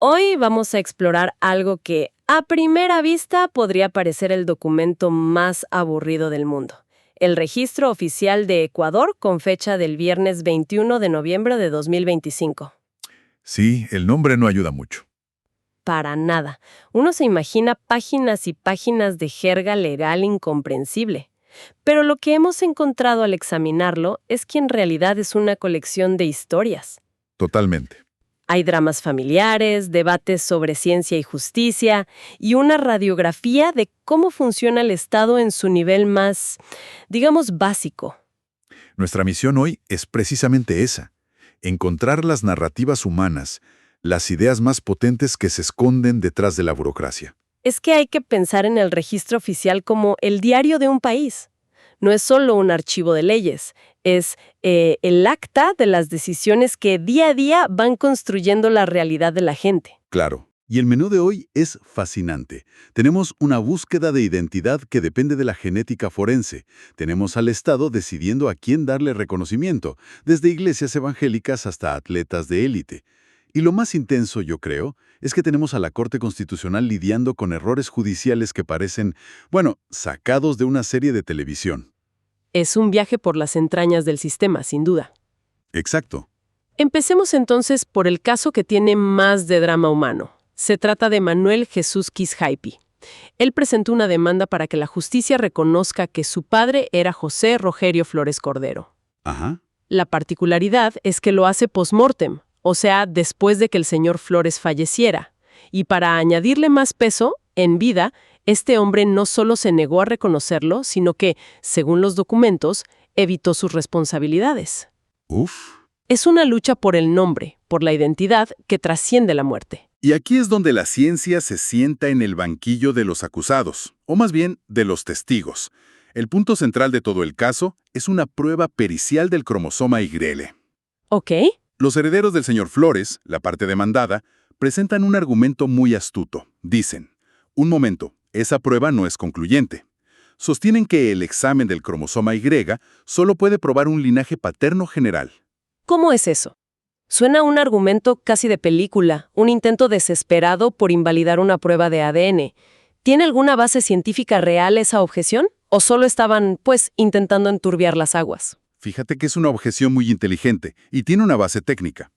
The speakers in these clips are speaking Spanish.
Hoy vamos a explorar algo que, a primera vista, podría parecer el documento más aburrido del mundo. El Registro Oficial de Ecuador con fecha del viernes 21 de noviembre de 2025. Sí, el nombre no ayuda mucho. Para nada. Uno se imagina páginas y páginas de jerga legal incomprensible. Pero lo que hemos encontrado al examinarlo es que en realidad es una colección de historias. Totalmente. Hay dramas familiares, debates sobre ciencia y justicia y una radiografía de cómo funciona el Estado en su nivel más, digamos, básico. Nuestra misión hoy es precisamente esa: encontrar las narrativas humanas, las ideas más potentes que se esconden detrás de la burocracia. Es que hay que pensar en el registro oficial como el diario de un país. No es solo un archivo de leyes, es el acta de las decisiones que día a día van construyendo la realidad de la gente. Claro. Y el menú de hoy es fascinante. Tenemos una búsqueda de identidad que depende de la genética forense. Tenemos al Estado decidiendo a quién darle reconocimiento, desde iglesias evangélicas hasta atletas de élite. Y lo más intenso, yo creo, es que tenemos a la Corte Constitucional lidiando con errores judiciales que parecen, bueno, sacados de una serie de televisión. Es un viaje por las entrañas del sistema, sin duda. Exacto. Empecemos entonces por el caso que tiene más de drama humano. Se trata de Manuel Jesús Quisjaipi. Él presentó una demanda para que la justicia reconozca que su padre era José Rogerio Flores Cordero. Ajá. La particularidad es que lo hace post-mortem, o sea, después de que el señor Flores falleciera. Y para añadirle más peso, en vida, este hombre no solo se negó a reconocerlo, sino que, según los documentos, evitó sus responsabilidades. Uf. Es una lucha por el nombre, por la identidad, que trasciende la muerte. Y aquí es donde la ciencia se sienta en el banquillo de los acusados, o más bien de los testigos. El punto central de todo el caso es una prueba pericial del cromosoma Y. ¿Ok? Los herederos del señor Flores, la parte demandada, presentan un argumento muy astuto. Dicen, un momento, esa prueba no es concluyente. Sostienen que el examen del cromosoma Y solo puede probar un linaje paterno general. ¿Cómo es eso? Suena a un argumento casi de película, un intento desesperado por invalidar una prueba de ADN. ¿Tiene alguna base científica real esa objeción? ¿O solo estaban, intentando enturbiar las aguas? Fíjate que es una objeción muy inteligente y tiene una base técnica.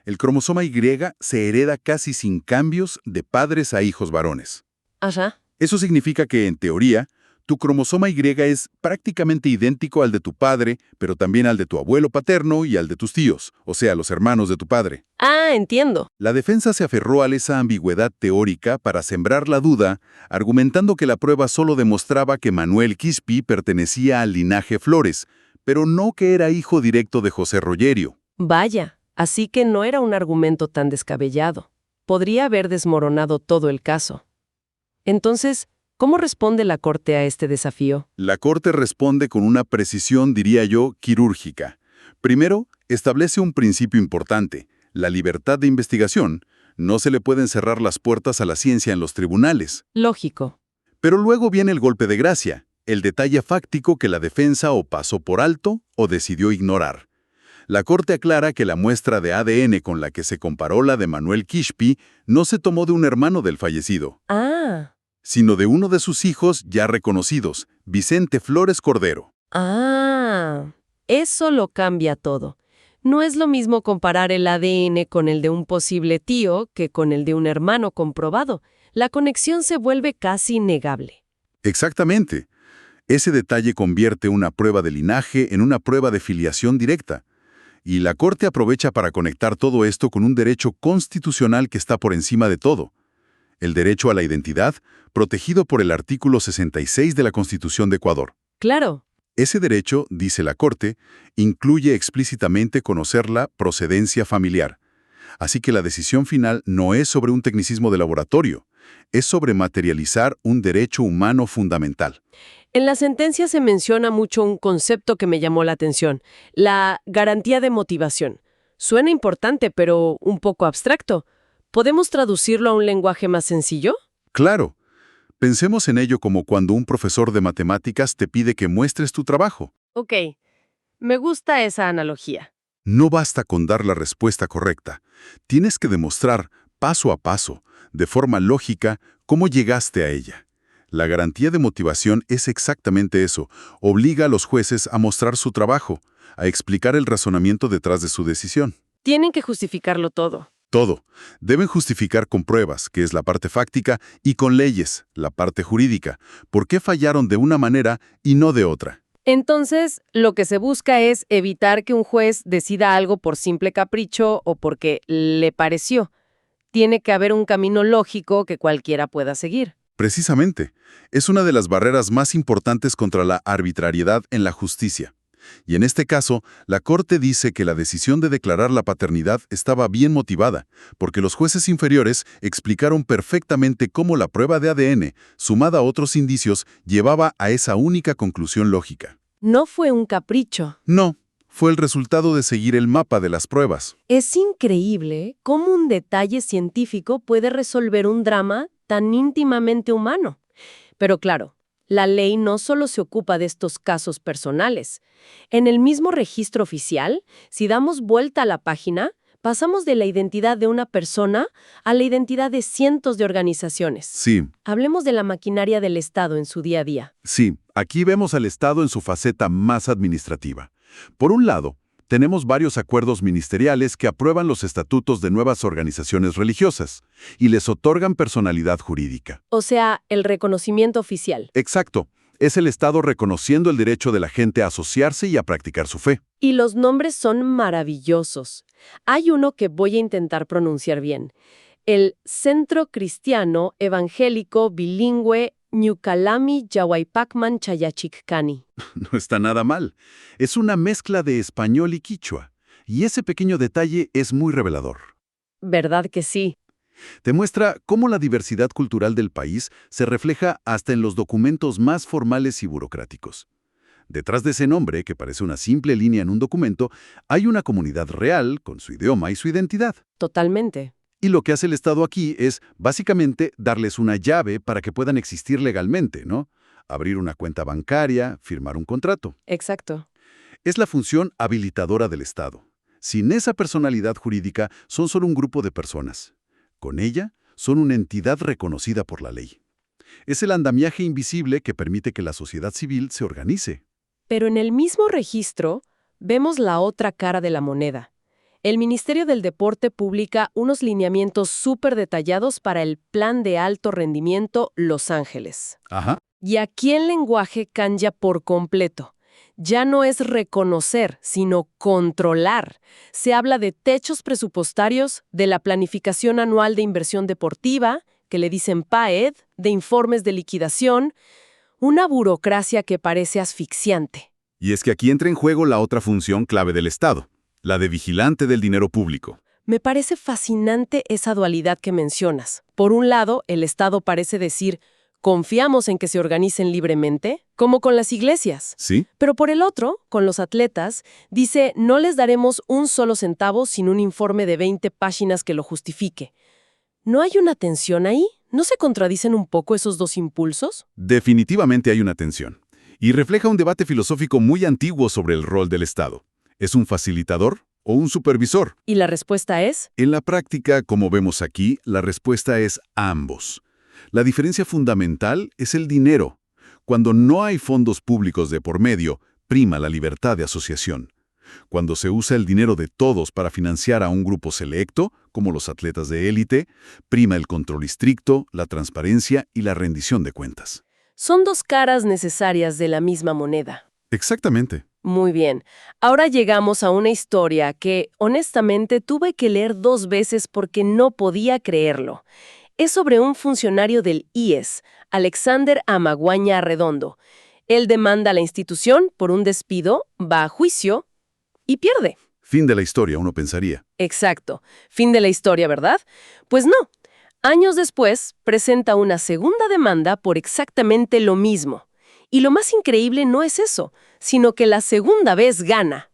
El cromosoma Y se hereda casi sin cambios de padres a hijos varones. Ajá. Eso significa que, en teoría, tu cromosoma Y es prácticamente idéntico al de tu padre, pero también al de tu abuelo paterno y al de tus tíos, o sea, los hermanos de tu padre. Ah, entiendo. La defensa se aferró a esa ambigüedad teórica para sembrar la duda, argumentando que la prueba solo demostraba que Manuel Quispi pertenecía al linaje Flores, pero no que era hijo directo de José Rogerio. Vaya, así que no era un argumento tan descabellado. Podría haber desmoronado todo el caso. Entonces, ¿cómo responde la Corte a este desafío? La Corte responde con una precisión, diría yo, quirúrgica. Primero, establece un principio importante: la libertad de investigación. No se le pueden cerrar las puertas a la ciencia en los tribunales. Lógico. Pero luego viene el golpe de gracia, el detalle fáctico que la defensa o pasó por alto o decidió ignorar. La Corte aclara que la muestra de ADN con la que se comparó la de Manuel Quispi no se tomó de un hermano del fallecido, Ah. sino de uno de sus hijos ya reconocidos, Vicente Flores Cordero. Ah. Eso lo cambia todo. No es lo mismo comparar el ADN con el de un posible tío que con el de un hermano comprobado. La conexión se vuelve casi innegable. Exactamente. Ese detalle convierte una prueba de linaje en una prueba de filiación directa. Y la Corte aprovecha para conectar todo esto con un derecho constitucional que está por encima de todo: el derecho a la identidad, protegido por el artículo 66 de la Constitución de Ecuador. Claro. Ese derecho, dice la Corte, incluye explícitamente conocer la procedencia familiar. Así que la decisión final no es sobre un tecnicismo de laboratorio, es sobre materializar un derecho humano fundamental. En la sentencia se menciona mucho un concepto que me llamó la atención, la garantía de motivación. Suena importante, pero un poco abstracto. ¿Podemos traducirlo a un lenguaje más sencillo? Claro, pensemos en ello como cuando un profesor de matemáticas te pide que muestres tu trabajo. Ok, me gusta esa analogía. No basta con dar la respuesta correcta. Tienes que demostrar, paso a paso, de forma lógica, cómo llegaste a ella. La garantía de motivación es exactamente eso. Obliga a los jueces a mostrar su trabajo, a explicar el razonamiento detrás de su decisión. Tienen que justificarlo todo. Todo. Deben justificar con pruebas, que es la parte fáctica, y con leyes, la parte jurídica, por qué fallaron de una manera y no de otra. Entonces, lo que se busca es evitar que un juez decida algo por simple capricho o porque le pareció. Tiene que haber un camino lógico que cualquiera pueda seguir. Precisamente, es una de las barreras más importantes contra la arbitrariedad en la justicia. Y en este caso, la Corte dice que la decisión de declarar la paternidad estaba bien motivada, porque los jueces inferiores explicaron perfectamente cómo la prueba de ADN, sumada a otros indicios, llevaba a esa única conclusión lógica. No fue un capricho. No, fue el resultado de seguir el mapa de las pruebas. Es increíble cómo un detalle científico puede resolver un drama tan íntimamente humano. Pero claro, la ley no solo se ocupa de estos casos personales. En el mismo registro oficial, si damos vuelta a la página, pasamos de la identidad de una persona a la identidad de cientos de organizaciones. Sí, Hablemos de la maquinaria del Estado en su día a día. sí, aquí vemos al Estado en su faceta más administrativa. Por un lado, tenemos varios acuerdos ministeriales que aprueban los estatutos de nuevas organizaciones religiosas y les otorgan personalidad jurídica. O sea, el reconocimiento oficial. Exacto. Es el Estado reconociendo el derecho de la gente a asociarse y a practicar su fe. Y los nombres son maravillosos. Hay uno que voy a intentar pronunciar bien. El Centro Cristiano Evangélico Bilingüe Ñukalami Yahuaypacman Chayachiccani. No está nada mal. Es una mezcla de español y quichua. Y ese pequeño detalle es muy revelador. ¿Verdad que sí? Te muestra cómo la diversidad cultural del país se refleja hasta en los documentos más formales y burocráticos. Detrás de ese nombre, que parece una simple línea en un documento, hay una comunidad real con su idioma y su identidad. Totalmente. Y lo que hace el Estado aquí es, básicamente, darles una llave para que puedan existir legalmente, ¿no? Abrir una cuenta bancaria, firmar un contrato. Exacto. Es la función habilitadora del Estado. Sin esa personalidad jurídica, son solo un grupo de personas. Con ella, son una entidad reconocida por la ley. Es el andamiaje invisible que permite que la sociedad civil se organice. Pero en el mismo registro vemos la otra cara de la moneda. El Ministerio del Deporte publica unos lineamientos súper detallados para el Plan de Alto Rendimiento Los Ángeles. Ajá. Y aquí el lenguaje cambia por completo. Ya no es reconocer, sino controlar. Se habla de techos presupuestarios, de la planificación anual de inversión deportiva, que le dicen PAED, de informes de liquidación, una burocracia que parece asfixiante. Y es que aquí entra en juego la otra función clave del Estado, la de vigilante del dinero público. Me parece fascinante esa dualidad que mencionas. Por un lado, el Estado parece decir, confiamos en que se organicen libremente, como con las iglesias. ¿Sí? Pero por el otro, con los atletas, dice, no les daremos un solo centavo sin un informe de 20 páginas que lo justifique. ¿No hay una tensión ahí? ¿No se contradicen un poco esos dos impulsos? Definitivamente hay una tensión. Y refleja un debate filosófico muy antiguo sobre el rol del Estado. ¿Es un facilitador o un supervisor? Y la respuesta es, En la práctica, como vemos aquí, la respuesta es ambos. La diferencia fundamental es el dinero. Cuando no hay fondos públicos de por medio, prima la libertad de asociación. Cuando se usa el dinero de todos para financiar a un grupo selecto, como los atletas de élite, prima el control estricto, la transparencia y la rendición de cuentas. son dos caras necesarias de la misma moneda. Exactamente. Muy bien. Ahora llegamos a una historia que, honestamente, tuve que leer 2 veces porque no podía creerlo. Es sobre un funcionario del IES, Alexander Amaguaña Arredondo. Él demanda a la institución por un despido, va a juicio y pierde. Fin de la historia, uno pensaría. Exacto. Fin de la historia, ¿verdad? Pues no. Años después, presenta una segunda demanda por exactamente lo mismo. Y lo más increíble no es eso, sino que la segunda vez gana.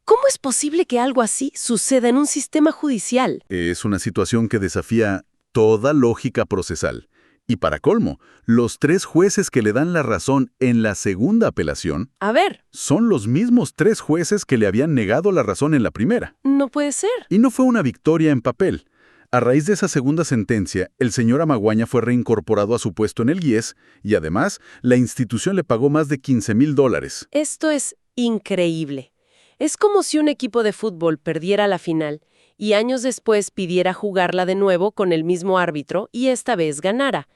¿Cómo es posible que algo así suceda en un sistema judicial? Es una situación que desafía toda lógica procesal. Y para colmo, los 3 jueces que le dan la razón en la segunda apelación A ver, son los mismos 3 jueces que le habían negado la razón en la primera. no puede ser. Y no fue una victoria en papel. A raíz de esa segunda sentencia, el señor Amaguaña fue reincorporado a su puesto en el IES y además la institución le pagó más de $15,000. Esto es increíble. Es como si un equipo de fútbol perdiera la final y años después pidiera jugarla de nuevo con el mismo árbitro y esta vez ganara.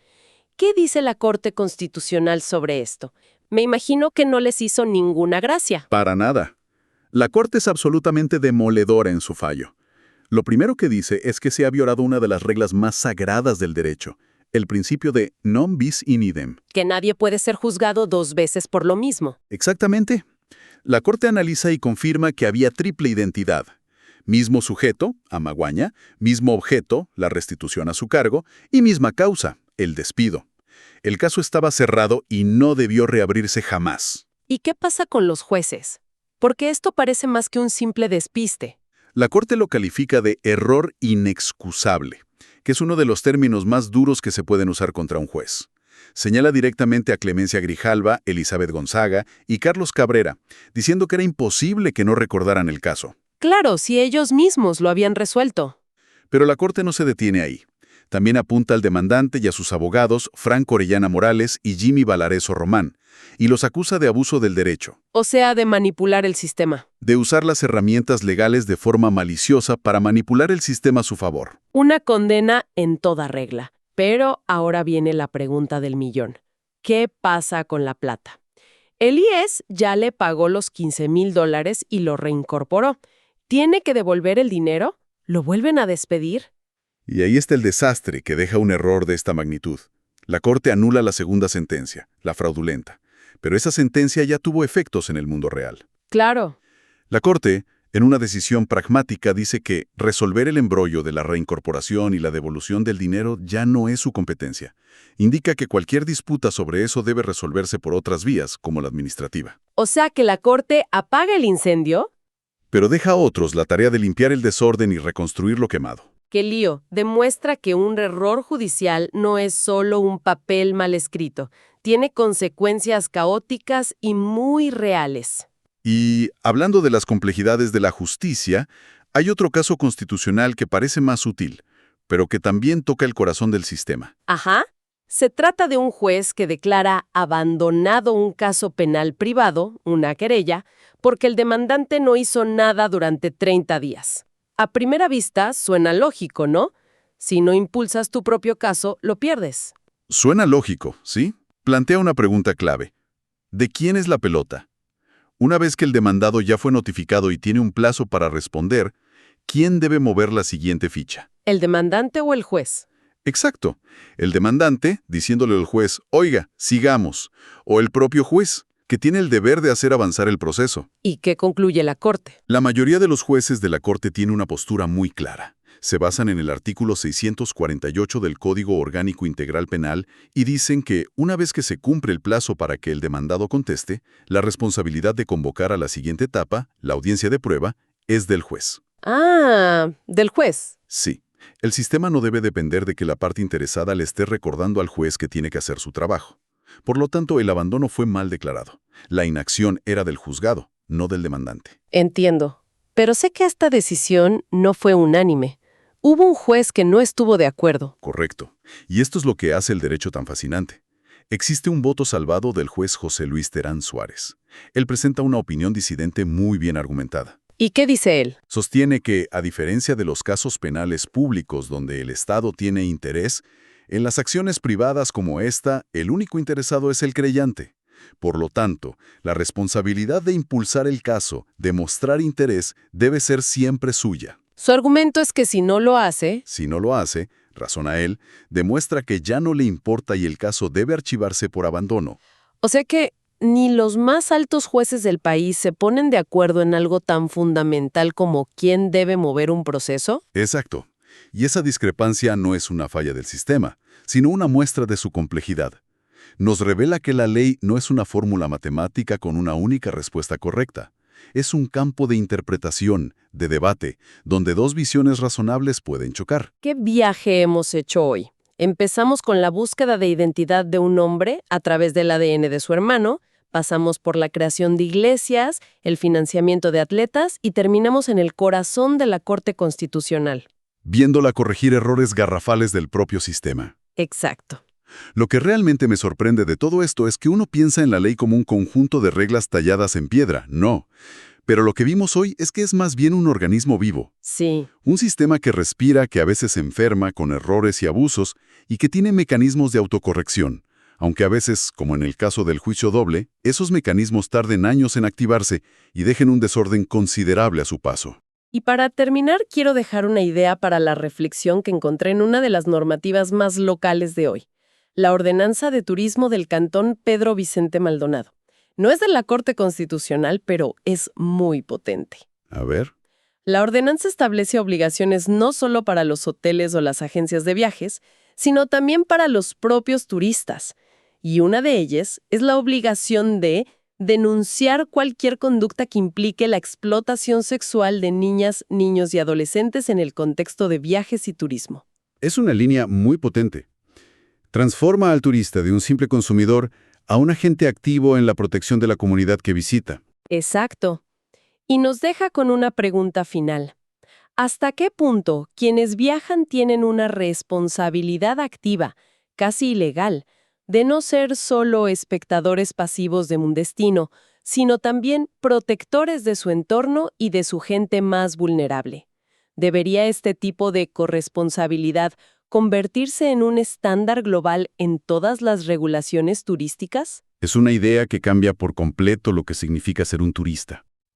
¿Qué dice la Corte Constitucional sobre esto? Me imagino que no les hizo ninguna gracia. Para nada. La Corte es absolutamente demoledora en su fallo. Lo primero que dice es que se ha violado una de las reglas más sagradas del derecho, el principio de non bis in idem. Que nadie puede ser juzgado dos veces por lo mismo. Exactamente. La Corte analiza y confirma que había triple identidad. Mismo sujeto, Amaguaña, mismo objeto, la restitución a su cargo, y misma causa, el despido. El caso estaba cerrado y no debió reabrirse jamás. ¿Y qué pasa con los jueces? Porque esto parece más que un simple despiste. La Corte lo califica de error inexcusable, que es uno de los términos más duros que se pueden usar contra un juez. Señala directamente a Clemencia Grijalva, Elizabeth Gonzaga y Carlos Cabrera, diciendo que era imposible que no recordaran el caso. Claro, si ellos mismos lo habían resuelto. Pero la Corte no se detiene ahí. También apunta al demandante y a sus abogados, Franco Orellana Morales y Jimmy Valareso Román, y los acusa de abuso del derecho. O sea, de manipular el sistema. De usar las herramientas legales de forma maliciosa para manipular el sistema a su favor. Una condena en toda regla. Pero ahora viene la pregunta del millón. ¿Qué pasa con la plata? El IES ya le pagó los $15,000 y lo reincorporó. ¿Tiene que devolver el dinero? ¿Lo vuelven a despedir? Y ahí está el desastre que deja un error de esta magnitud. La Corte anula la segunda sentencia, la fraudulenta. Pero esa sentencia ya tuvo efectos en el mundo real. Claro. La Corte, en una decisión pragmática, dice que resolver el embrollo de la reincorporación y la devolución del dinero ya no es su competencia. Indica que cualquier disputa sobre eso debe resolverse por otras vías, como la administrativa. O sea que la Corte apaga el incendio. Pero deja a otros la tarea de limpiar el desorden y reconstruir lo quemado. ¡Qué lío! Demuestra que un error judicial no es solo un papel mal escrito. Tiene consecuencias caóticas y muy reales. Y, hablando de las complejidades de la justicia, hay otro caso constitucional que parece más sutil, pero que también toca el corazón del sistema. Ajá. Se trata de un juez que declara abandonado un caso penal privado, una querella, porque el demandante no hizo nada durante 30 días. A primera vista suena lógico, ¿no? Si no impulsas tu propio caso, lo pierdes. Suena lógico, ¿sí? Plantea una pregunta clave. ¿De quién es la pelota? Una vez que el demandado ya fue notificado y tiene un plazo para responder, ¿quién debe mover la siguiente ficha? ¿El demandante o el juez? Exacto. El demandante, diciéndole al juez, oiga, sigamos. O el propio juez, que tiene el deber de hacer avanzar el proceso. ¿Y qué concluye la Corte? La mayoría de los jueces de la Corte tiene una postura muy clara. Se basan en el artículo 648 del Código Orgánico Integral Penal y dicen que, una vez que se cumple el plazo para que el demandado conteste, la responsabilidad de convocar a la siguiente etapa, la audiencia de prueba, es del juez. Ah, del juez. Sí. El sistema no debe depender de que la parte interesada le esté recordando al juez que tiene que hacer su trabajo. Por lo tanto, el abandono fue mal declarado. La inacción era del juzgado, no del demandante. Entiendo. Pero sé que esta decisión no fue unánime. Hubo un juez que no estuvo de acuerdo. Correcto. Y esto es lo que hace el derecho tan fascinante. Existe un voto salvado del juez José Luis Terán Suárez. Él presenta una opinión disidente muy bien argumentada. ¿Y qué dice él? Sostiene que, a diferencia de los casos penales públicos donde el Estado tiene interés, en las acciones privadas como esta, el único interesado es el creyente. Por lo tanto, la responsabilidad de impulsar el caso, de mostrar interés, debe ser siempre suya. Su argumento es que si no lo hace... Si no lo hace, razona él, demuestra que ya no le importa y el caso debe archivarse por abandono. O sea que ni los más altos jueces del país se ponen de acuerdo en algo tan fundamental como quién debe mover un proceso. Exacto. Y esa discrepancia no es una falla del sistema, sino una muestra de su complejidad. Nos revela que la ley no es una fórmula matemática con una única respuesta correcta. Es un campo de interpretación, de debate, donde dos visiones razonables pueden chocar. ¿Qué viaje hemos hecho hoy? Empezamos con la búsqueda de identidad de un hombre a través del ADN de su hermano, pasamos por la creación de iglesias, el financiamiento de atletas y terminamos en el corazón de la Corte Constitucional. viéndola corregir errores garrafales del propio sistema. Exacto. Lo que realmente me sorprende de todo esto es que uno piensa en la ley como un conjunto de reglas talladas en piedra. No. Pero lo que vimos hoy es que es más bien un organismo vivo. Sí. Un sistema que respira, que a veces se enferma con errores y abusos y que tiene mecanismos de autocorrección. Aunque a veces, como en el caso del juicio doble, esos mecanismos tarden años en activarse y dejen un desorden considerable a su paso. Y para terminar, quiero dejar una idea para la reflexión que encontré en una de las normativas más locales de hoy. La Ordenanza de Turismo del Cantón Pedro Vicente Maldonado. No es de la Corte Constitucional, pero es muy potente. A ver. La ordenanza establece obligaciones no solo para los hoteles o las agencias de viajes, sino también para los propios turistas. Y una de ellas es la obligación de denunciar cualquier conducta que implique la explotación sexual de niñas, niños y adolescentes en el contexto de viajes y turismo. Es una línea muy potente. Transforma al turista de un simple consumidor a un agente activo en la protección de la comunidad que visita. Exacto. Y nos deja con una pregunta final. ¿Hasta qué punto quienes viajan tienen una responsabilidad activa, casi ilegal, de no ser solo espectadores pasivos de un destino, sino también protectores de su entorno y de su gente más vulnerable? ¿Debería este tipo de corresponsabilidad convertirse en un estándar global en todas las regulaciones turísticas? Es una idea que cambia por completo lo que significa ser un turista.